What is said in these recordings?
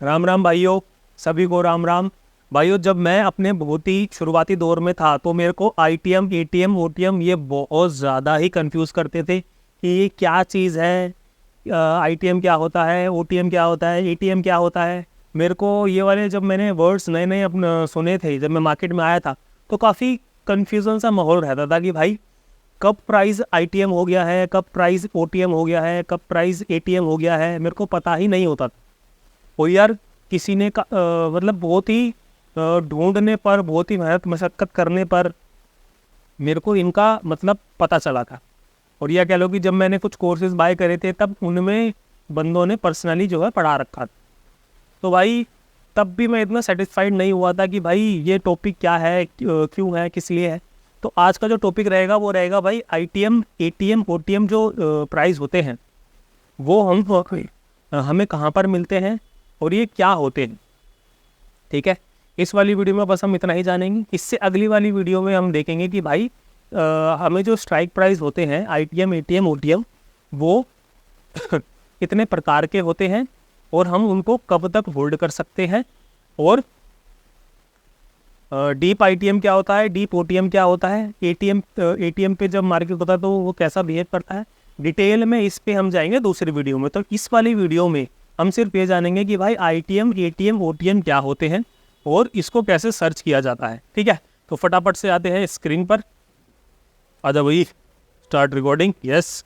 राम राम भाइयों, सभी को राम राम। भाइयों, जब मैं अपने बहुत ही शुरुआती दौर में था तो मेरे को आईटीएम, एटीएम, ओटीएम ये बहुत ज़्यादा ही कंफ्यूज करते थे कि ये क्या चीज़ है। आईटीएम क्या होता है, ओटीएम क्या होता है, एटीएम क्या होता है। मेरे को ये वाले जब मैंने वर्ड्स नए नए अपने सुने थे, जब मैं मार्केट में आया था तो काफ़ी कन्फ्यूज़न सा माहौल रहता था कि भाई कब प्राइस आईटीएम हो गया है, कब प्राइस ओटीएम हो गया है, कब प्राइस एटीएम हो गया है, मेरे को पता ही नहीं होता था। और यार किसी ने मतलब बहुत ही ढूंढने पर, बहुत ही मेहनत मशक्क़त करने पर मेरे को इनका मतलब पता चला था। और यह कह लो कि जब मैंने कुछ कोर्सेज बाय करे थे तब उनमें बंदों ने पर्सनली जो है पढ़ा रखा था। तो भाई तब भी मैं इतना सेटिस्फाइड नहीं हुआ था कि भाई ये टॉपिक क्या है, क्यों है, किस लिए है। तो आज का जो टॉपिक रहेगा वो रहेगा भाई आईटीएम, एटीएम, ओटीएम जो प्राइस होते हैं वो हमें कहाँ पर मिलते हैं और ये क्या होते हैं। ठीक है, इस वाली वीडियो में बस हम इतना ही जानेंगे। इससे अगली वाली वीडियो में हम देखेंगे कि भाई हमें जो स्ट्राइक प्राइस होते हैं आईटीएम, एटीएम, ओटीएम वो कितने प्रकार के होते हैं और हम उनको कब तक होल्ड कर सकते हैं। और डीप आईटीएम क्या होता है, डीप ओटीएम क्या होता है, एटीएम पे जब मार्केट होता है तो वो कैसा बिहेव करता है। डिटेल में इस पे हम जाएंगे दूसरी वीडियो में। तो इस वाली वीडियो में हम सिर्फ ये जानेंगे कि भाई आईटीएम, एटीएम, ओटीएम क्या होते हैं और इसको कैसे सर्च किया जाता है। ठीक है, तो फटाफट से आते हैं स्क्रीन पर। आजा भाई, स्टार्ट रिकॉर्डिंग। यस,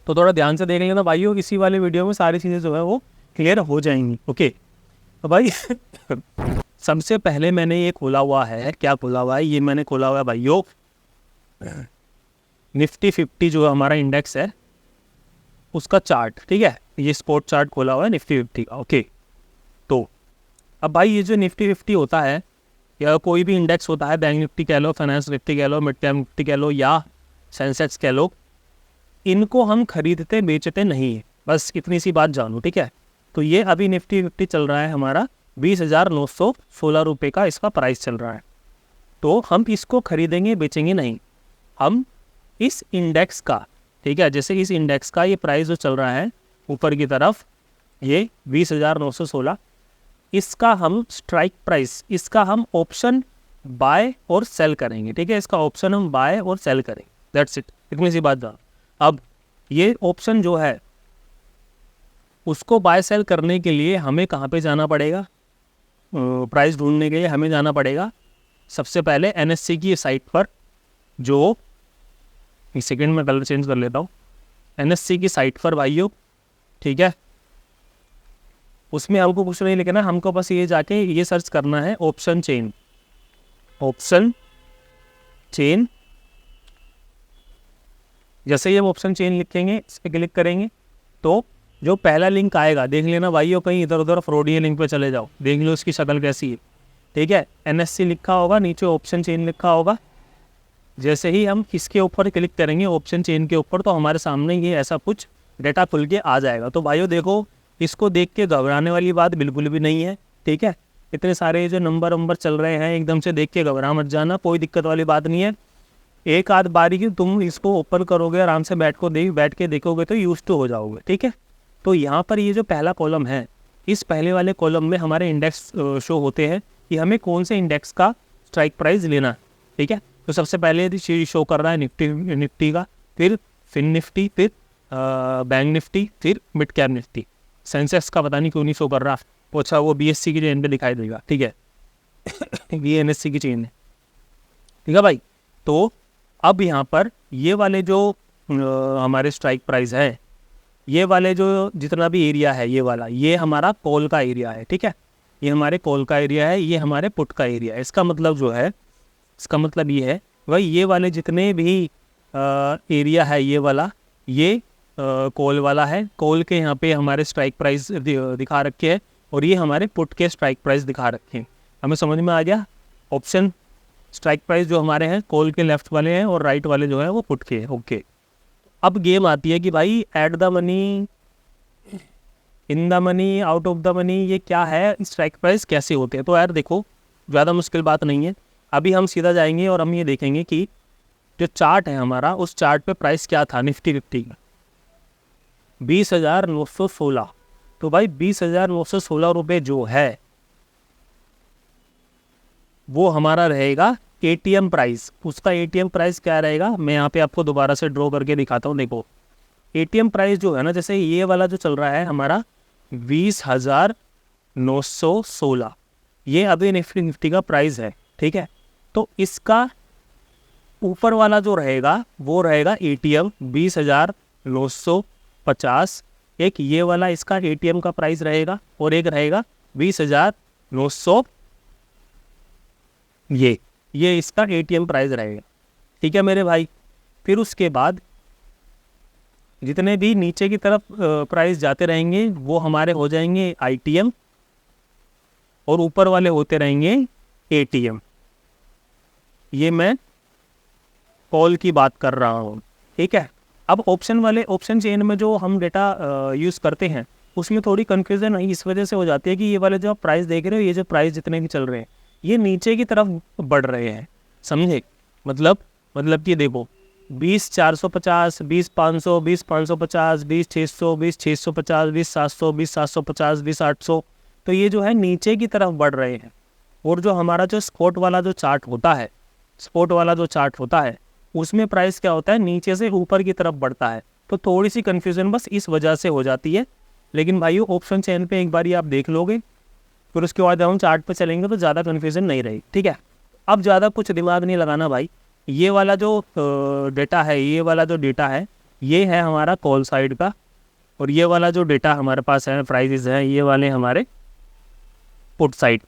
तो थोड़ा ध्यान से देख लेंगे ना भाइयों, इसी वाले वीडियो में सारी चीज़ें जो है वो क्लियर हो जाएंगी। ओके, तो भाई सबसे पहले मैंने ये खोला हुआ है, क्या खोला हुआ है, ये मैंने खोला हुआ है भाइयों निफ्टी 50 जो हमारा इंडेक्स है उसका चार्ट। ठीक है, ये स्पॉट चार्ट खोला हुआ है निफ्टी 50 का। ओके, तो अब भाई ये जो निफ्टी 50 होता है या कोई भी इंडेक्स होता है, बैंक निफ्टी कह लो, फाइनेंस निफ्टी कह लो, मिड कैप निफ्टी कह लो या सेंसेक्स कह लो, इनको हम खरीदते बेचते नहीं है, बस इतनी सी बात जानो। ठीक है, तो ये अभी निफ्टी 50 चल रहा है हमारा 20,916 रुपये का इसका प्राइस चल रहा है। तो हम इसको खरीदेंगे बेचेंगे नहीं, हम इस इंडेक्स का, ठीक है, जैसे इस इंडेक्स का ये प्राइस जो चल रहा है ऊपर की तरफ ये 20,916, इसका हम स्ट्राइक प्राइस, इसका हम ऑप्शन बाय और सेल करेंगे। ठीक है, इसका ऑप्शन हम बाय और सेल करेंगे, दैट्स इट, इतनी सी बात जान। अब ये ऑप्शन जो है उसको बाय सेल करने के लिए हमें कहाँ पे जाना पड़ेगा, प्राइस ढूंढने के लिए हमें जाना पड़ेगा सबसे पहले एनएससी की साइट पर, जो एक सेकेंड में कलर चेंज कर लेता हूँ, एनएससी की साइट पर भाइयों। ठीक है, उसमें हमको कुछ नहीं लिखना, हमको बस ये जाके ये सर्च करना है ऑप्शन चेन, ऑप्शन चेन। जैसे ही हम ऑप्शन चेन लिखेंगे, इस पर क्लिक करेंगे तो जो पहला लिंक आएगा, देख लेना भाइयों, कहीं इधर उधर फ्रॉडी लिंक पे चले जाओ, देख लो उसकी शक्ल कैसी है। ठीक है, एनएससी लिखा होगा, नीचे ऑप्शन चेन लिखा होगा। जैसे ही हम इसके ऊपर क्लिक करेंगे ऑप्शन चेन के ऊपर, तो हमारे सामने ये ऐसा कुछ डेटा खुल के आ जाएगा। तो भाइयों देखो, इसको देख के घबराने वाली बात बिल्कुल भी नहीं है। ठीक है, इतने सारे जो नंबर चल रहे हैं, एकदम से देख के घबरा मत जाना, कोई दिक्कत वाली बात नहीं है। एक आध बारी की तुम इसको ओपन करोगे, आराम से बैठ के देखोगे तो यूज टू हो जाओगे। ठीक है, तो यहाँ पर ये जो पहला कॉलम है, इस पहले वाले कॉलम में हमारे इंडेक्स शो होते हैं कि हमें कौन से इंडेक्स का स्ट्राइक प्राइस लेना है। ठीक है, तो सबसे पहले शो कर रहा है निफ्टी का, फिर फिन निफ्टी, फिर बैंक निफ्टी, फिर मिड कैप निफ्टी। सेंसेक्स का पता नहीं क्यों नहीं शो कर रहा, अच्छा वो बीएससी की चेन पे दिखाई देगा। ठीक है, ये एनएससी की चेन है। ठीक है भाई, तो अब यहाँ पर ये वाले जो हमारे स्ट्राइक प्राइस है, ये वाले जो जितना भी एरिया है, ये वाला, ये हमारा कॉल का एरिया है। ठीक है, ये हमारे कॉल का एरिया है, ये हमारे पुट का एरिया है। इसका मतलब जो है, इसका मतलब ये है भाई ये वाले जितने भी एरिया है, ये वाला, ये कॉल वाला है। कॉल के यहाँ पे हमारे स्ट्राइक प्राइस दिखा रखे हैं और ये हमारे पुट के स्ट्राइक प्राइस दिखा रखे हैं। हमें समझ में आ गया। ऑप्शन स्ट्राइक प्राइस जो हमारे हैं कॉल के लेफ्ट वाले हैं और राइट वाले जो है वो पुट के हैं। ओके, अब गेम आती है कि भाई at the money, in the money, out of the money, ये क्या है, स्ट्राइक प्राइस कैसे होते हैं। तो यार देखो, ज़्यादा मुश्किल बात नहीं है। अभी हम सीधा जाएंगे और हम ये देखेंगे कि जो चार्ट है हमारा, उस चार्ट पे प्राइस क्या था निफ्टी 50 का, 20,916। तो भाई 20,916 रुपये जो है वो हमारा रहेगा एटीएम प्राइस। उसका एटीएम प्राइस क्या रहेगा, मैं यहाँ पे आपको दोबारा से ड्रॉ करके दिखाता हूँ। देखो एटीएम प्राइस जो है ना, जैसे ये वाला जो चल रहा है हमारा 20,916, ये अभी निफ्टी का प्राइस है, ठीक है। तो इसका ऊपर वाला जो रहेगा वो रहेगा एटीएम 20,950। एक ये वाला इसका एटीएम का प्राइस रहेगा और एक रहेगा 20,900, ये इसका एटीएम प्राइस रहेगा, ठीक है मेरे भाई। फिर उसके बाद जितने भी नीचे की तरफ प्राइस जाते रहेंगे वो हमारे हो जाएंगे आईटीएम और ऊपर वाले होते रहेंगे एटीएम। ये मैं कॉल की बात कर रहा हूँ, ठीक है। अब ऑप्शन चेन में जो हम डेटा यूज़ करते हैं उसमें थोड़ी कन्फ्यूज़न इस वजह से हो जाती है कि ये वाले जो आप प्राइस देख रहे हो, ये जो प्राइस जितने भी चल रहे हैं ये नीचे की तरफ बढ़ रहे हैं, समझे। मतलब कि देखो 20,450, 20,500, 20,550, 20,600, 20,650, 20,700, 20,750, 20,800, तो ये जो है नीचे की तरफ बढ़ रहे हैं। और जो हमारा जो स्पॉट वाला जो चार्ट होता है उसमें प्राइस क्या होता है, नीचे से ऊपर की तरफ बढ़ता है। तो थोड़ी सी कन्फ्यूज़न बस इस वजह से हो जाती है। लेकिन भाइयों ऑप्शन चेन पे एक बार आप देख लोगे, फिर उसके बाद हम चार्ट पे चलेंगे तो ज़्यादा कन्फ्यूज़न नहीं रहेगी, ठीक है। अब ज़्यादा कुछ दिमाग नहीं लगाना भाई। ये वाला जो डेटा है, ये है हमारा कॉल साइड का, और ये वाला जो डेटा हमारे पास है प्राइजेस है, ये वाले हमारे पुट साइड।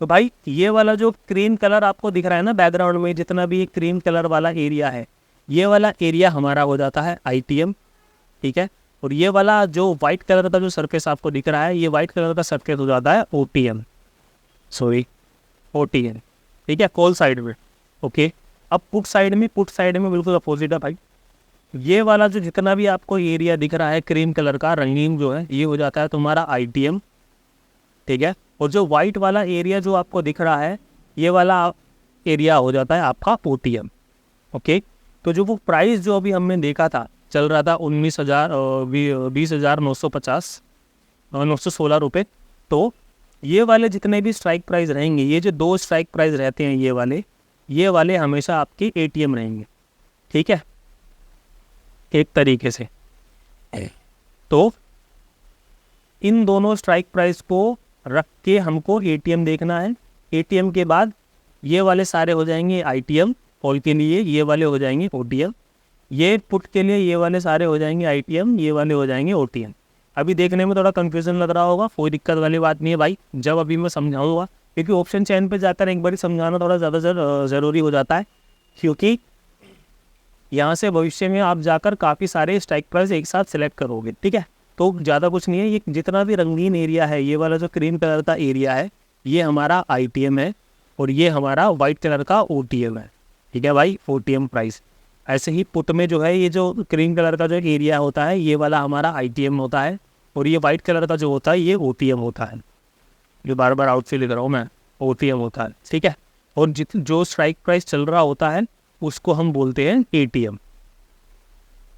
तो भाई ये वाला जो क्रीम कलर आपको दिख रहा है ना बैकग्राउंड में, जितना भी क्रीम कलर वाला एरिया है, ये वाला एरिया हमारा हो जाता है आईटीएम, ठीक है। और ये वाला जो वाइट कलर का जो सरफेस आपको दिख रहा है, ये वाइट कलर का सरफेस हो जाता है ओटीएम, ठीक है, कॉल साइड में। ओके, अब पुट साइड में बिल्कुल अपोजिट है भाई। ये वाला जो जितना भी आपको एरिया दिख रहा है क्रीम कलर का रंगीन जो है, ये हो जाता है तुम्हारा आईटीएम, ठीक है। और जो वाइट वाला एरिया जो आपको दिख रहा है, ये वाला एरिया हो जाता है आपका ओटीएम। ओके, तो जो वो प्राइस जो अभी हमने देखा था चल रहा था 20,916 रुपये। तो ये वाले जितने भी स्ट्राइक प्राइस रहेंगे, ये जो 2 स्ट्राइक प्राइस रहते हैं ये वाले हमेशा आपके एटीएम रहेंगे, ठीक है, एक तरीके से। तो इन दोनों स्ट्राइक प्राइस को रख के हमको एटीएम देखना है। एटीएम के बाद ये वाले सारे हो जाएंगे आईटीएम, कॉल के लिए ये वाले हो जाएंगे ओटीएम, ये पुट के लिए ये वाले सारे हो जाएंगे आईटीएम, ये वाले हो जाएंगे ओटीएम। अभी देखने में थोड़ा कन्फ्यूजन लग रहा होगा, कोई दिक्कत वाली बात नहीं है भाई, जब अभी मैं समझाऊंगा, क्योंकि ऑप्शन चेन पे जाकर एक बार समझाना थोड़ा ज़्यादा ज़रूरी हो जाता है, क्योंकि यहाँ से भविष्य में आप जाकर काफ़ी सारे स्ट्राइक प्राइस एक साथ सेलेक्ट करोगे, ठीक है। तो ज़्यादा कुछ नहीं है, ये जितना भी रंगीन एरिया है, ये वाला जो क्रीम कलर का एरिया है, ये हमारा आईटीएम है, और ये हमारा वाइट कलर का ओटीएम है, ठीक है भाई, ओटीएम प्राइस। ऐसे ही पुट में जो है ये जो क्रीम कलर का जो एरिया होता है, ये वाला हमारा आईटीएम होता है, और ये वाइट कलर का जो होता है ये ओटीएम होता है। जो बार बार आउट से लिख रहा हूँ मैं, ओटीएम होता है, ठीक है। और जो स्ट्राइक प्राइस चल रहा होता है उसको हम बोलते हैं एटीएम।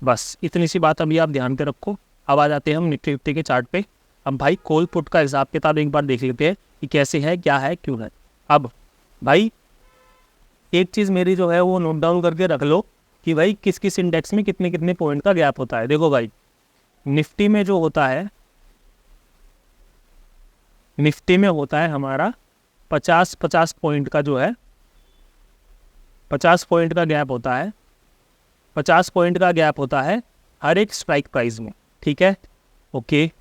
बस इतनी सी बात अभी आप ध्यान पे रखो। अब आ जाते हैं हम निफ्टी फिफ्टी के चार्ट पे। अब भाई कॉल पुट का हिसाब किताब एक बार देख लेते हैं कि कैसे है, क्या है, क्यों है। अब भाई एक चीज़ मेरी जो है वो नोट डाउन करके रख लो कि भाई किस किस इंडेक्स में कितने कितने पॉइंट का गैप होता है। देखो भाई निफ्टी में जो होता है, निफ्टी में होता है हमारा 50 पॉइंट का जो है 50 पॉइंट का गैप होता है, 50 पॉइंट का गैप होता है हर एक स्ट्राइक प्राइस में, ठीक है। ओके,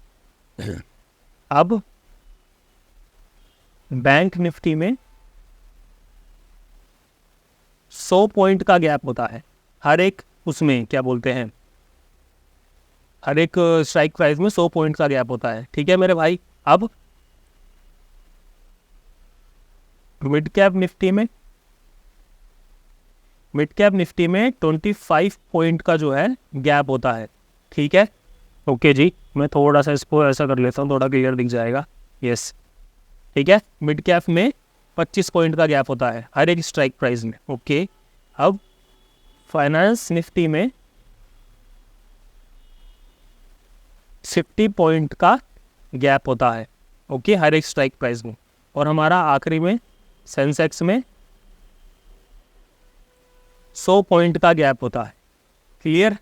अब बैंक निफ्टी में 100 पॉइंट का गैप होता है हर एक, उसमें क्या बोलते हैं, हर एक स्ट्राइक प्राइस में 100 पॉइंट का गैप होता है, ठीक है मेरे भाई। अब मिड कैप निफ्टी में 25 पॉइंट का जो है गैप होता है, ठीक है। ओके जी, मैं थोड़ा सा इसको ऐसा कर लेता हूँ, थोड़ा क्लियर दिख जाएगा। यस, ठीक है, मिड कैप में 25 पॉइंट का गैप होता है हर एक स्ट्राइक प्राइस में। ओके, अब फाइनेंस निफ्टी में 50 पॉइंट का गैप होता है, ओके, हर एक स्ट्राइक प्राइस में। और हमारा आखिरी में सेंसेक्स में 100 पॉइंट का गैप होता है। क्लियर?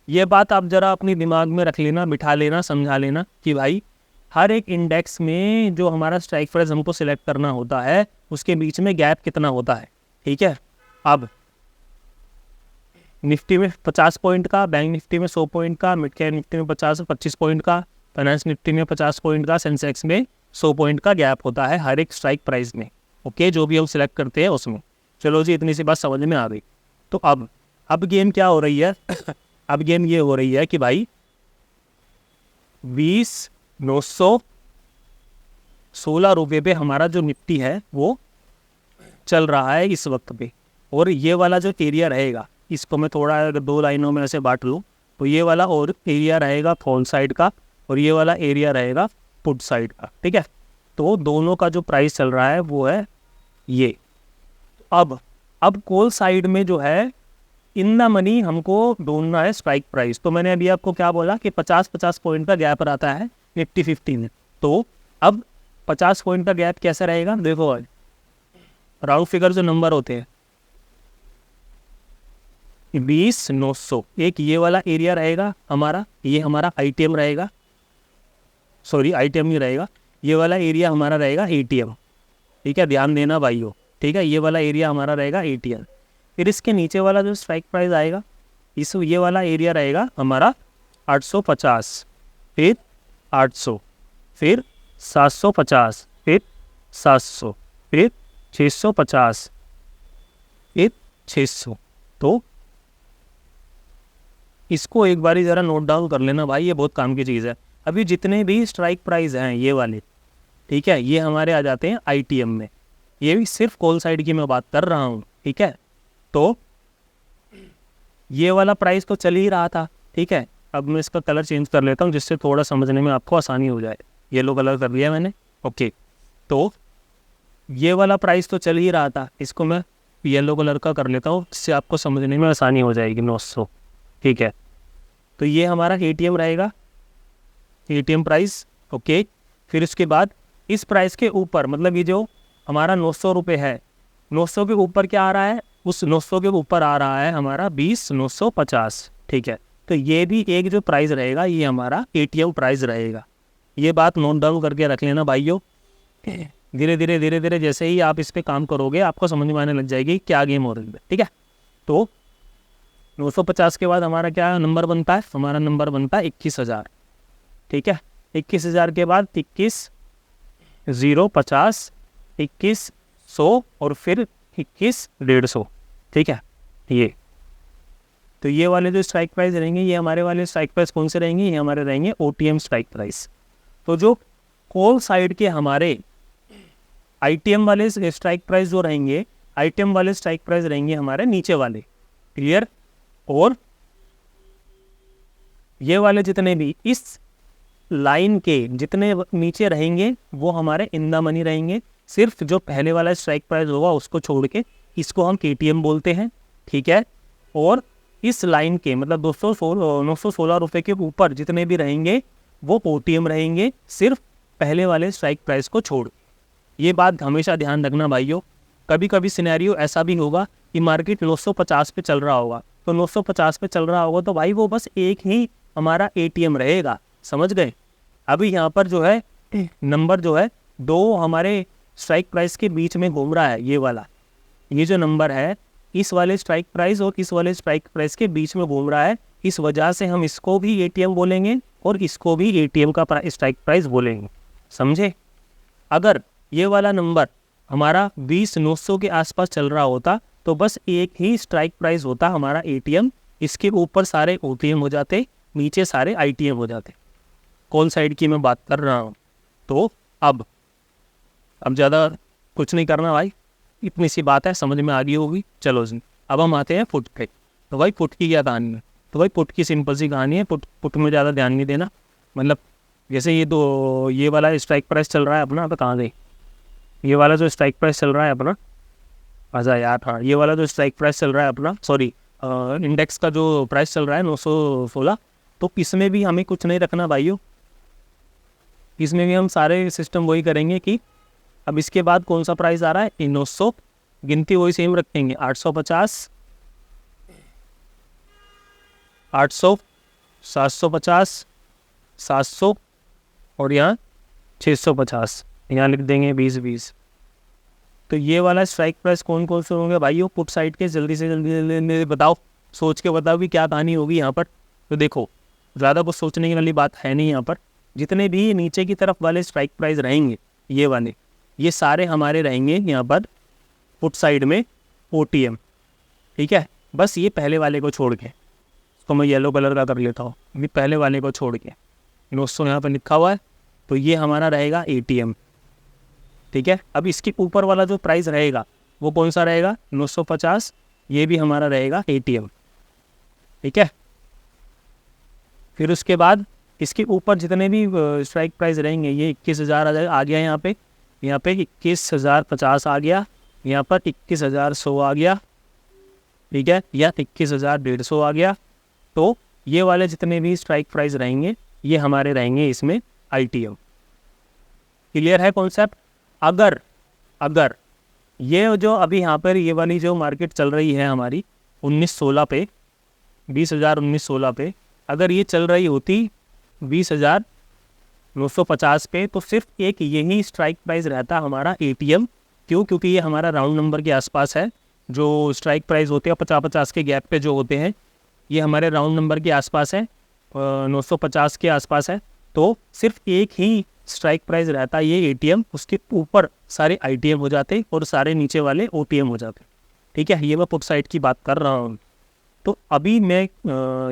ये बात आप ज़रा अपनी दिमाग में रख लेना, बिठा लेना, समझा लेना कि भाई हर एक इंडेक्स में जो हमारा स्ट्राइक प्राइस हमको सिलेक्ट करना होता है उसके बीच में गैप कितना होता है। ठीक है, अब निफ्टी में 50 पॉइंट का, बैंक निफ्टी में 100 पॉइंट का, मिड कैप निफ्टी में 25 पॉइंट का, फाइनेंस निफ्टी में 50 पॉइंट का, सेंसेक्स में 100 पॉइंट का गैप होता है हर एक स्ट्राइक प्राइस में, ओके, जो भी हम सिलेक्ट करते हैं उसमें। चलो जी, इतनी सी बात समझ में आ गई। तो अब गेम क्या हो रही है अब गेम ये हो रही है कि भाई 20,916 रुपये पे हमारा जो निफ्टी है वो चल रहा है इस वक्त पे। और ये वाला जो एरिया रहेगा, इसको मैं थोड़ा अगर 2 लाइनों में ऐसे बांट लूँ तो ये वाला और एरिया रहेगा कॉल साइड का और ये वाला एरिया रहेगा पुट साइड का। ठीक है, तो दोनों का जो प्राइस चल रहा है वो है ये। अब कॉल साइड में जो है इन द मनी हमको ढूंढना है स्ट्राइक प्राइस। तो मैंने अभी आपको क्या बोला कि 50 पॉइंट का गैप रहता है निफ्टी 50 में। तो अब 50 पॉइंट का गैप कैसा रहेगा, देखो राउंड फिगर जो नंबर होते हैं 20,900, एक ये वाला एरिया रहेगा हमारा, ये हमारा आईटीएम रहेगा, सॉरी आईटीएम नहीं रहेगा, ये वाला एरिया हमारा रहेगा एटीएम। ठीक है, ध्यान देना भाइयों। ठीक है, ये वाला एरिया हमारा रहेगा एटीएम। फिर इसके नीचे वाला जो स्ट्राइक प्राइस आएगा ये वाला एरिया रहेगा हमारा 850, फिर 800, फिर 750, फिर 700, फिर 650, फिर 600। तो इसको एक बारी ज़रा नोट डाउन कर लेना भाई, ये बहुत काम की चीज़ है। अभी जितने भी स्ट्राइक प्राइस हैं ये वाले, ठीक है, ये हमारे आ जाते हैं आईटीएम में। ये भी सिर्फ कॉल साइड की मैं बात कर रहा हूँ। ठीक है, तो ये वाला प्राइस तो चल ही रहा था। ठीक है, अब मैं इसका कलर चेंज कर लेता हूँ जिससे थोड़ा समझने में आपको आसानी हो जाए। येलो कलर कर दिया मैंने, ओके। तो ये वाला प्राइस तो चल ही रहा था, इसको मैं येलो कलर का कर लेता हूँ जिससे आपको समझने में आसानी हो जाएगी। 900, ठीक है। तो ये हमारा एटीएम रहेगा, एटीएम प्राइस, ओके। फिर उसके बाद इस प्राइस के ऊपर, मतलब ये जो हमारा 900 रुपये है, 900 के ऊपर क्या आ रहा है, उस 900 के ऊपर आ रहा है हमारा 20,950। ठीक है, तो ये भी एक जो प्राइस रहेगा ये हमारा एटीएम प्राइस रहेगा। ये बात नोट डाउन करके रख लेना भाइयों। धीरे धीरे जैसे ही आप इस पे काम करोगे आपको समझ में आने लग जाएगी क्या गेम हो रही है। ठीक है, तो 950 के बाद हमारा क्या नंबर बनता है, हमारा नंबर बनता है 21,000। ठीक है, 21,000 के बाद 21,050, 21,100 और फिर 21,150। ठीक है, ये तो ये वाले जो स्ट्राइक प्राइस रहेंगे, ये हमारे वाले स्ट्राइक प्राइस कौन से रहेंगे, ये हमारे रहेंगे ओटीएम स्ट्राइक प्राइस। तो जो कॉल साइड के हमारे आईटीएम वाले स्ट्राइक प्राइस जो रहेंगे, आईटीएम वाले स्ट्राइक प्राइस रहेंगे हमारे नीचे वाले, क्लियर। और ये वाले जितने भी इस लाइन के जितने नीचे रहेंगे वो हमारे इन द मनी रहेंगे। सिर्फ जो पहले वाला स्ट्राइक प्राइस होगा उसको छोड़ के, इसको हम केटीएम बोलते हैं। ठीक है, और इस लाइन के मतलब 916 रुपये के ऊपर जितने भी रहेंगे वो ओटीएम रहेंगे, सिर्फ पहले वाले स्ट्राइक प्राइस को छोड़। ये बात हमेशा ध्यान रखना भाइयों। कभी कभी सिनेरियो ऐसा भी होगा कि मार्केट 950 पे चल रहा होगा, तो 950 पे चल रहा होगा तो भाई वो बस एक ही हमारा एटीएम रहेगा, समझ गए। अभी यहाँ पर जो है नंबर जो है दो हमारे स्ट्राइक प्राइस के बीच में घूम रहा है, ये वाला, ये जो नंबर है इस वाले स्ट्राइक प्राइस और इस वाले स्ट्राइक प्राइस के बीच में घूम रहा है। इस वजह से हम इसको भी एटीएम बोलेंगे और इसको भी एटीएम का स्ट्राइक प्राइस बोलेंगे, समझे। अगर ये वाला नंबर हमारा 20,900 के आसपास चल रहा होता तो बस एक ही स्ट्राइक प्राइस होता हमारा एटीएम, इसके ऊपर सारे ओटीएम हो जाते, नीचे सारे आईटीएम हो जाते। कॉल साइड की मैं बात कर रहा हूँ। तो अब ज़्यादा कुछ नहीं करना भाई, इतनी सी बात है, समझ में आ गई होगी। चलो जी, अब हम आते हैं पुट पे। तो भाई पुट की क्या कहानी है, तो भाई पुट की सिंपल सी कहानी है। पुट में ज़्यादा ध्यान नहीं देना, मतलब जैसे ये वाला स्ट्राइक प्राइस चल रहा है अपना, तो कहाँ गई, ये वाला जो स्ट्राइक प्राइस चल रहा है अपना, अच्छा यार, हाँ, ये वाला जो स्ट्राइक प्राइस चल रहा है अपना, सॉरी इंडेक्स का जो प्राइस चल रहा है 916, तो इसमें भी हमें कुछ नहीं रखना भाइयों। इसमें भी हम सारे सिस्टम वही करेंगे कि अब इसके बाद कौन सा प्राइस आ रहा है, 900, गिनती वही सेम रखेंगे, 850, 800, 750, 700 और यहाँ 650, यहाँ लिख देंगे 20 20। तो ये वाला स्ट्राइक प्राइस कौन कौन से होंगे भाइयों पुट साइड के, जल्दी से जल्दी बताओ, सोच के बताओ कि क्या कहानी होगी यहाँ पर। तो देखो ज़्यादा कुछ सोचने की वाली बात है नहीं यहाँ पर, जितने भी नीचे की तरफ वाले स्ट्राइक प्राइस रहेंगे ये वाले, ये सारे हमारे रहेंगे यहाँ पर पुट साइड में OTM, ठीक है। बस ये पहले वाले को छोड़ के, इसको मैं येलो कलर का कर लेता हूँ, ये पहले वाले को छोड़ के 900 यहाँ पर लिखा हुआ है, तो ये हमारा रहेगा ATM, ठीक है। अब इसके ऊपर वाला जो प्राइस रहेगा वो कौन सा रहेगा, 950, ये भी हमारा रहेगा ATM, ठीक है। फिर उसके बाद इसके ऊपर जितने भी स्ट्राइक प्राइस रहेंगे ये 21,000 आ गया, यहाँ पे 21,050 आ गया, यहाँ पर 21,100 आ गया, ठीक है, या 21,150 आ गया। तो ये वाले जितने भी स्ट्राइक प्राइस रहेंगे ये हमारे रहेंगे इसमें ITM। क्लियर है कॉन्सेप्ट। अगर ये जो अभी यहाँ पर ये वाली जो मार्केट चल रही है हमारी 19-16 पे, 20,019-16 पे, अगर ये चल रही होती 20,950 पे, तो सिर्फ एक यही स्ट्राइक प्राइस रहता हमारा ATM। क्यों? क्योंकि ये हमारा राउंड नंबर के आसपास है, जो स्ट्राइक प्राइस होते हैं 50-50 के गैप पे जो होते हैं, ये हमारे राउंड नंबर के आसपास है, 950 के आसपास है। तो सिर्फ एक ही स्ट्राइक प्राइस रहता है ये ATM, उसके ऊपर सारे ITM हो जाते और सारे नीचे वाले OTM हो जाते, ठीक है। ये मैं पुट साइड की बात कर रहा हूँ। तो अभी मैं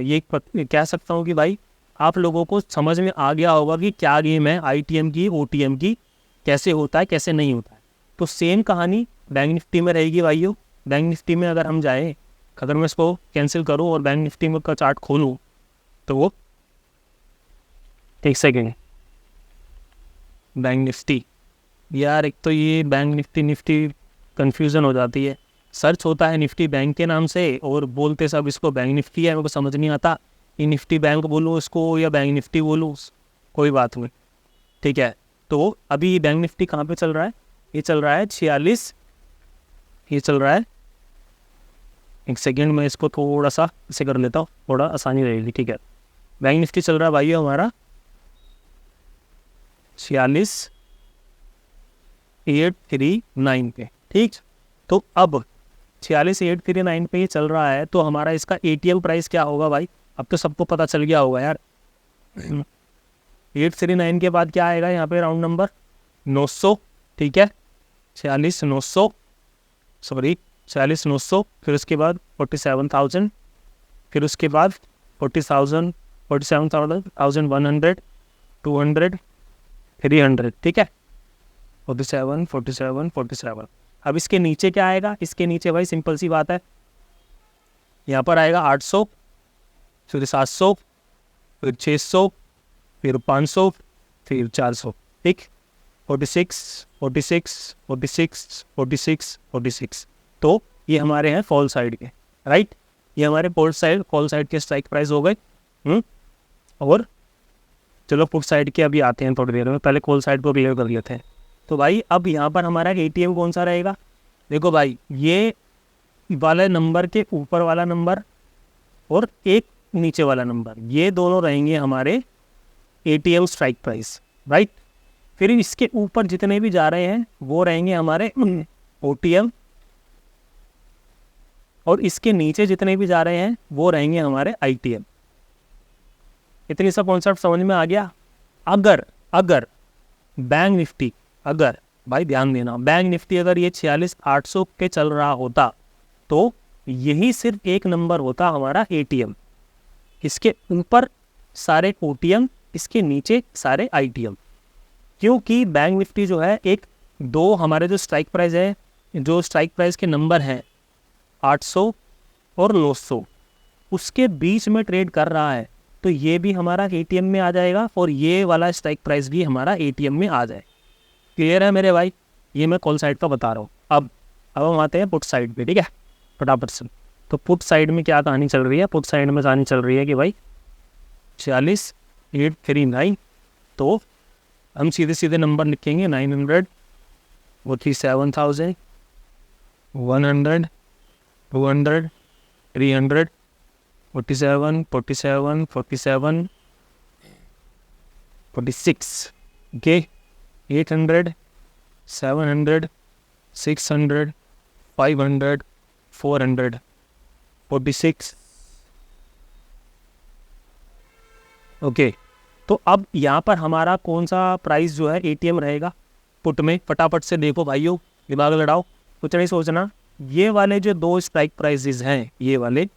ये कह सकता हूँ कि भाई आप लोगों को समझ में आ गया होगा कि क्या गेम है ITM की, OTM की, कैसे होता है कैसे नहीं होता है। तो सेम कहानी बैंक निफ्टी में रहेगी भाइयों। बैंक निफ्टी में अगर हम जाएँ, अगर मैं इसको कैंसिल करूँ और बैंक निफ्टी में का चार्ट खोलूँ, तो वो एक सेकेंड, बैंक निफ्टी, यार एक तो ये बैंक निफ्टी कन्फ्यूज़न हो जाती है, सर्च होता है निफ्टी बैंक के नाम से और बोलते सब इसको बैंक निफ्टी है, मेरे को समझ नहीं आता ये निफ्टी बैंक बोलूँ इसको या बैंक निफ्टी बोलूँ, कोई बात नहीं, ठीक है। तो अभी बैंक निफ्टी कहाँ पे चल रहा है, ये चल रहा है 46, ये चल रहा है, एक सेकेंड में इसको थोड़ा सा इसे कर लेता हूँ, थोड़ा आसानी रहेगी, ठीक है। बैंक निफ्टी चल रहा है भाई हमारा 46,839 पे, ठीक। तो अब 46,839 पे ये चल रहा है, तो हमारा इसका ATM प्राइस क्या होगा भाई, अब तो सबको पता चल गया होगा यार। 839 के बाद क्या आएगा यहाँ पे राउंड नंबर 900, ठीक है, 46,900, फिर उसके बाद 47,000, फिर उसके बाद 47,100, 200, 300, ठीक है, 47। अब इसके नीचे क्या आएगा, इसके नीचे भाई सिंपल सी बात है, यहाँ पर आएगा 800, फिर 700, फिर 600, फिर 500, फिर 400, ठीक, 46। तो ये हमारे हैं फॉल साइड के, राइट, ये हमारे फॉल साइड के स्ट्राइक प्राइस हो गए। और चलो पुट साइड के अभी आते हैं थोड़ी देर में, पहले कॉल साइड को क्लियर कर लेते हैं। तो भाई अब यहाँ पर हमारा ATM कौन सा रहेगा, देखो भाई ये वाले नंबर के ऊपर वाला नंबर और एक नीचे वाला नंबर, ये दोनों रहेंगे हमारे ATM स्ट्राइक प्राइस, राइट। फिर इसके ऊपर जितने भी जा रहे हैं वो रहेंगे हमारे OTM, और इसके नीचे जितने भी जा रहे हैं वो रहेंगे हमारे ITM। इतनी सा कॉन्सेप्ट समझ में आ गया। अगर बैंक निफ्टी, अगर भाई ध्यान देना, बैंक निफ्टी अगर ये 46,800 पे चल रहा होता तो यही सिर्फ एक नंबर होता हमारा ATM, इसके ऊपर सारे OTM, इसके नीचे सारे ITM। क्योंकि बैंक निफ्टी जो है एक दो हमारे जो स्ट्राइक प्राइस है, जो स्ट्राइक प्राइस के नंबर हैं 800 और 900, उसके बीच में ट्रेड कर रहा है, तो ये भी हमारा ATM में आ जाएगा और ये वाला स्ट्राइक प्राइस भी हमारा ATM में आ जाए। क्लियर है मेरे भाई, ये मैं कॉल साइड का बता रहा हूँ। अब हम आते हैं पुट साइड पे, ठीक है, फटाफट से। तो पुट साइड में क्या कहानी चल रही है, पुट साइड में कहानी चल रही है कि भाई 46,839, तो हम सीधे सीधे नंबर लिखेंगे 900, 47,000, 100, 200, 300, 47, 47, 47, 46, ओके, 800, 700, 600, 500, 400, 46, ओके। तो अब यहाँ पर हमारा कौन सा प्राइस जो है एटीएम रहेगा पुट में, फटाफट से देखो भाइयों, दिमाग लड़ाओ, कुछ नहीं सोचना। ये वाले जो दो स्ट्राइक प्राइसेस हैं, ये वाले,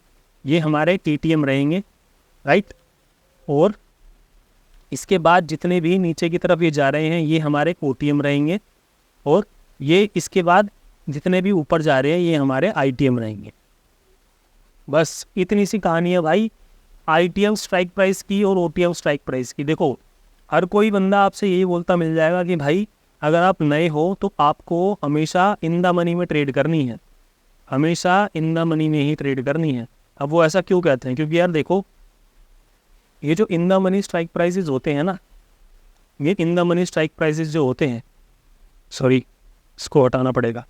ये हमारे टीटीएम रहेंगे, राइट। और इसके बाद जितने भी नीचे की तरफ ये जा रहे हैं ये हमारे ओटीएम रहेंगे, और ये इसके बाद जितने भी ऊपर जा रहे हैं ये हमारे आईटीएम रहेंगे। बस इतनी सी कहानी है भाई आईटीएम स्ट्राइक प्राइस की और ओटीएम स्ट्राइक प्राइस की। देखो हर कोई बंदा आपसे यही बोलता मिल जाएगा कि भाई अगर आप नए हो तो आपको हमेशा इन द मनी में ट्रेड करनी है, हमेशा इन द मनी में ही ट्रेड करनी है। अब वो ऐसा क्यों कहते हैं? क्योंकि यार देखो ये जो in the money strike prices होते हैं ना, ये in the money strike prices जो होते हैं, सॉरी इसको हटाना पड़ेगा,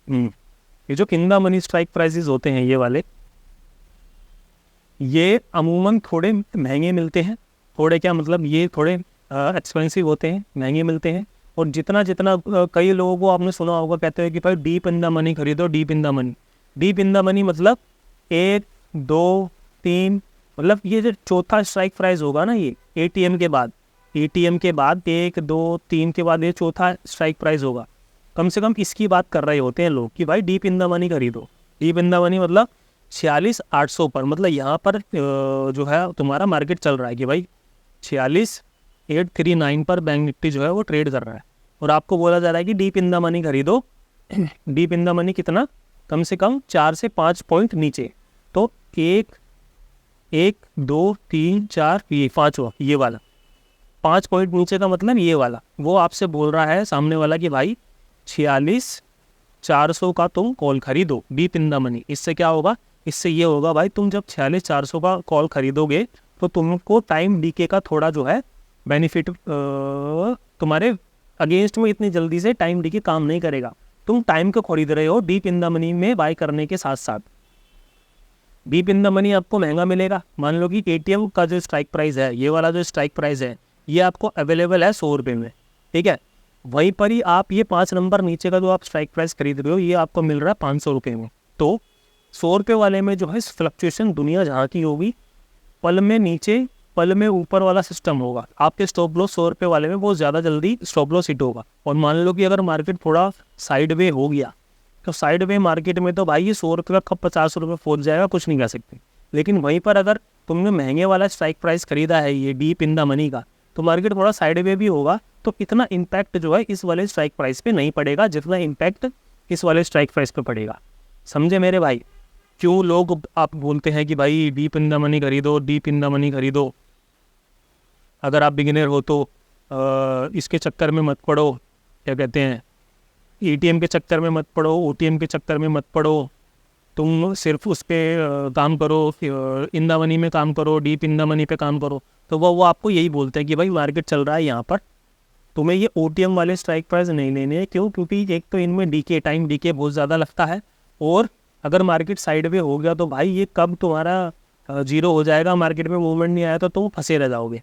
ये जो in the money strike prices होते हैं ये वाले, ये अमूमन थोड़े महंगे मिलते हैं। थोड़े क्या मतलब, ये थोड़े एक्सपेंसिव होते हैं, महंगे मिलते हैं। और जितना जितना कई लोगों को आपने सुना होगा कहते हैं कि भाई डीप इन द मनी खरीदो, deep in the money. Deep in the money मतलब 1, 2, 3, मतलब ये जो चौथा स्ट्राइक प्राइस होगा ना, ये एटीएम के बाद, एटीएम के बाद 1, 2, 3 के बाद ये चौथा स्ट्राइक प्राइस होगा। कम से कम इसकी बात कर रहे होते हैं लोग कि भाई डीप इन द मनी खरीदो। डीप इन द मनी मतलब 46,800 पर, मतलब यहाँ पर जो है तुम्हारा मार्केट चल रहा है कि भाई 46,839 पर बैंक निफ्टी जो है वो ट्रेड कर रहा है, और आपको बोला जा रहा है कि डीप इन द मनी खरीदो। डीप इन द मनी कितना? कम से कम 4 से 5 पॉइंट नीचे। तो 1, 2, 3, 4, ये 5 ये वाला 5 पॉइंट नीचे का मतलब ये वाला, वो आपसे बोल रहा है सामने वाला कि भाई 46,400 का तुम कॉल खरीदो डीप इन द मनी। इससे क्या होगा? इससे ये होगा भाई तुम जब 46,400 का कॉल खरीदोगे तो तुमको टाइम डीके का थोड़ा जो है बेनिफिट तुम्हारे अगेंस्ट में इतनी जल्दी से टाइम डीके काम नहीं करेगा। तुम टाइम को खरीद रहे हो डीप इन द मनी में बाय करने के साथ साथ। डीप इन द मनी आपको महंगा मिलेगा। मान लो कि एटीएम का जो स्ट्राइक प्राइस है, ये वाला जो स्ट्राइक प्राइस है, ये आपको अवेलेबल है 100 रुपये में, ठीक है। वहीं पर ही आप ये 5 नंबर नीचे का जो आप स्ट्राइक प्राइस खरीद रहे हो ये आपको मिल रहा है 500 रुपये में। तो 100 रुपये वाले में जो है फ्लक्चुएशन दुनिया जहाँ की होगी, पल में नीचे पल में ऊपर वाला सिस्टम होगा। आपके स्टॉप लॉस 100 रुपये वाले में बहुत ज़्यादा जल्दी स्टॉप लॉस हिट होगा। और मान लो कि अगर मार्केट थोड़ा साइड वे हो गया तो साइड वे मार्केट में तो भाई ये 100 रुपये का कब 50 रुपये पहुँच जाएगा, कुछ नहीं कह सकते। लेकिन वहीं पर अगर तुमने महंगे वाला स्ट्राइक प्राइस खरीदा है ये डीप इन द मनी का, तो मार्केट थोड़ा साइड वे भी होगा तो इतना इम्पैक्ट जो है इस वाले स्ट्राइक प्राइस पे नहीं पड़ेगा जितना इम्पैक्ट इस वाले स्ट्राइक प्राइस पे पड़ेगा। समझे मेरे भाई? क्यों लोग आप बोलते हैं कि भाई डीप इन द मनी खरीदो, डीप इन द मनी खरीदो। अगर आप बिगिनर हो तो इसके चक्कर में मत पड़ो, क्या कहते हैं, एटीएम के चक्कर में मत पड़ो, ओटीएम के चक्कर में मत पड़ो। तुम सिर्फ उस पर काम करो, इन द मनी में काम करो, डीप इन द मनी पे काम करो। तो वो आपको यही बोलते हैं कि भाई मार्केट चल रहा है यहाँ पर, तुम्हें ये ओटीएम वाले स्ट्राइक प्राइस नहीं लेने हैं। क्यों? क्योंकि एक तो इनमें डीके टाइम डीके बहुत ज़्यादा लगता है, और अगर मार्केट साइड वे हो गया तो भाई ये कब तुम्हारा जीरो हो जाएगा, मार्केट में मूवमेंट नहीं आया तो तुम फंसे रह जाओगे।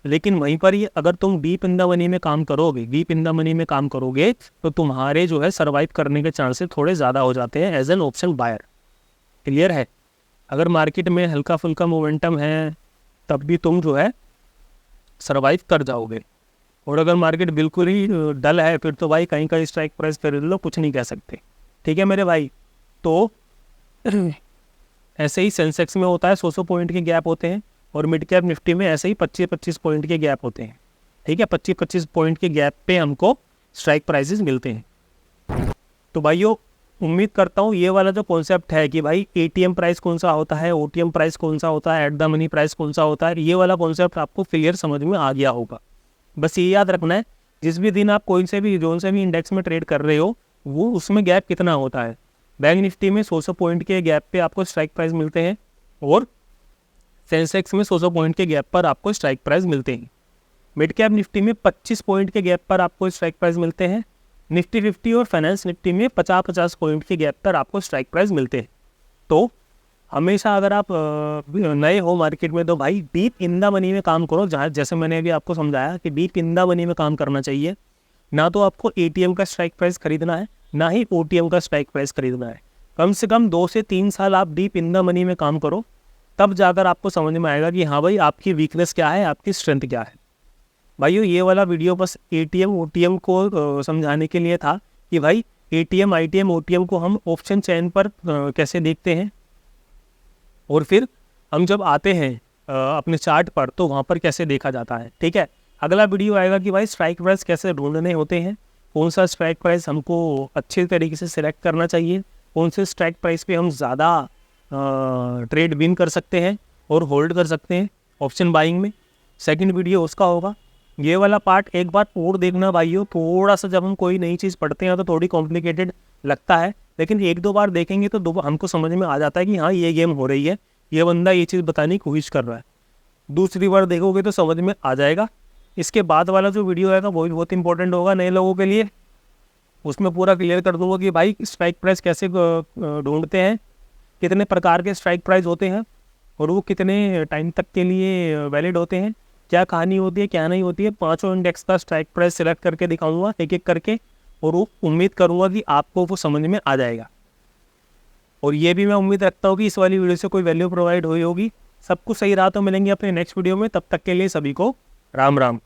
लेकिन वहीं पर ये अगर तुम डीप इन द मनी में काम करोगे, डीप इन द मनी में काम करोगे तो तुम्हारे जो है सर्वाइव करने के चांसेस थोड़े ज़्यादा हो जाते हैं as an option buyer. Clear है? अगर मार्केट में हल्का फुल्का मोमेंटम है तब भी तुम जो है सर्वाइव कर जाओगे, और अगर मार्केट बिल्कुल ही डल है फिर तो भाई कहीं का स्ट्राइक प्राइस खरीद लो, कुछ नहीं कह सकते। ठीक है मेरे भाई? तो ऐसे ही सेंसेक्स में होता है 100 पॉइंट के गैप होते हैं, और मिड कैप निफ्टी में ऐसे ही 25-25 पॉइंट के गैप होते हैं। ठीक है, 25-25 पॉइंट के गैप पे हमको स्ट्राइक प्राइसेस मिलते हैं। तो भाइयों उम्मीद करता हूँ ये वाला जो कॉन्सेप्ट है कि भाई एटीएम प्राइस कौन सा होता है, ओटीएम प्राइस कौन सा होता है, एट द मनी प्राइस कौन सा होता है, ये वाला कॉन्सेप्ट आपको क्लियर समझ में आ गया होगा। बस ये याद रखना है जिस भी दिन आप कोई से भी जोन से भी इंडेक्स में ट्रेड कर रहे हो वो उसमें गैप कितना होता है। बैंक निफ्टी में 100 पॉइंट के गैप पे आपको स्ट्राइक प्राइस मिलते हैं, और सेंसेक्स में 100 पॉइंट के गैप पर आपको स्ट्राइक प्राइस मिलते हैं। मिड कैप निफ्टी में 25 पॉइंट के गैप पर आपको स्ट्राइक प्राइस मिलते हैं, निफ्टी 50 और फाइनेंस निफ्टी में 50-50 पॉइंट के गैप पर आपको स्ट्राइक प्राइस मिलते हैं। तो हमेशा अगर आप नए हो मार्केट में तो भाई डीप इन द मनी में काम करो, जहाँ जैसे मैंने अभी आपको समझाया कि डीप इन द मनी में काम करना चाहिए। ना तो आपको एटीएम का स्ट्राइक प्राइस खरीदना है, ना ही ओटीएम का स्ट्राइक प्राइस खरीदना है। कम से कम 2 से 3 साल आप डीप इन द मनी में काम करो, तब जाकर आपको समझ में आएगा कि हाँ भाई आपकी वीकनेस क्या है, आपकी स्ट्रेंथ क्या है। भाइयों ये वाला वीडियो बस एटीएम ओटीएम को समझाने के लिए था कि भाई एटीएम आईटीएम ओटीएम को हम ऑप्शन चेन पर कैसे देखते हैं, और फिर हम जब आते हैं अपने चार्ट पर तो वहाँ पर कैसे देखा जाता है। ठीक है, अगला वीडियो आएगा कि भाई स्ट्राइक प्राइस कैसे ढूंढने होते हैं, कौन सा स्ट्राइक प्राइस हमको अच्छे तरीके से सिलेक्ट करना चाहिए, कौन से स्ट्राइक प्राइस पे हम ज़्यादा ट्रेड विन कर सकते हैं और होल्ड कर सकते हैं ऑप्शन बाइंग में। सेकंड वीडियो उसका होगा। ये वाला पार्ट एक बार और देखना भाइयों, थोड़ा सा जब हम कोई नई चीज़ पढ़ते हैं तो थोड़ी कॉम्प्लिकेटेड लगता है, लेकिन 1-2 बार देखेंगे तो हमको समझ में आ जाता है कि हाँ ये गेम हो रही है, ये बंदा ये चीज़ बताने की कोशिश कर रहा है। दूसरी बार देखोगे तो समझ में आ जाएगा। इसके बाद वाला जो वीडियो आएगा वो भी बहुत इंपॉर्टेंट होगा नए लोगों के लिए। उसमें पूरा क्लियर कर दूंगा कि भाई स्ट्राइक प्राइस कैसे ढूंढते हैं, कितने प्रकार के स्ट्राइक प्राइस होते हैं और वो कितने टाइम तक के लिए वैलिड होते हैं, क्या कहानी होती है क्या नहीं होती है। 5 इंडेक्स का स्ट्राइक प्राइस सिलेक्ट करके दिखाऊंगा एक एक करके, और वो उम्मीद करूंगा कि आपको वो समझ में आ जाएगा। और ये भी मैं उम्मीद रखता हूँ कि इस वाली वीडियो से कोई वैल्यू प्रोवाइड हुई होगी। सब कुछ सही रहा तो मिलेंगे अपने नेक्स्ट वीडियो में, तब तक के लिए सभी को राम राम।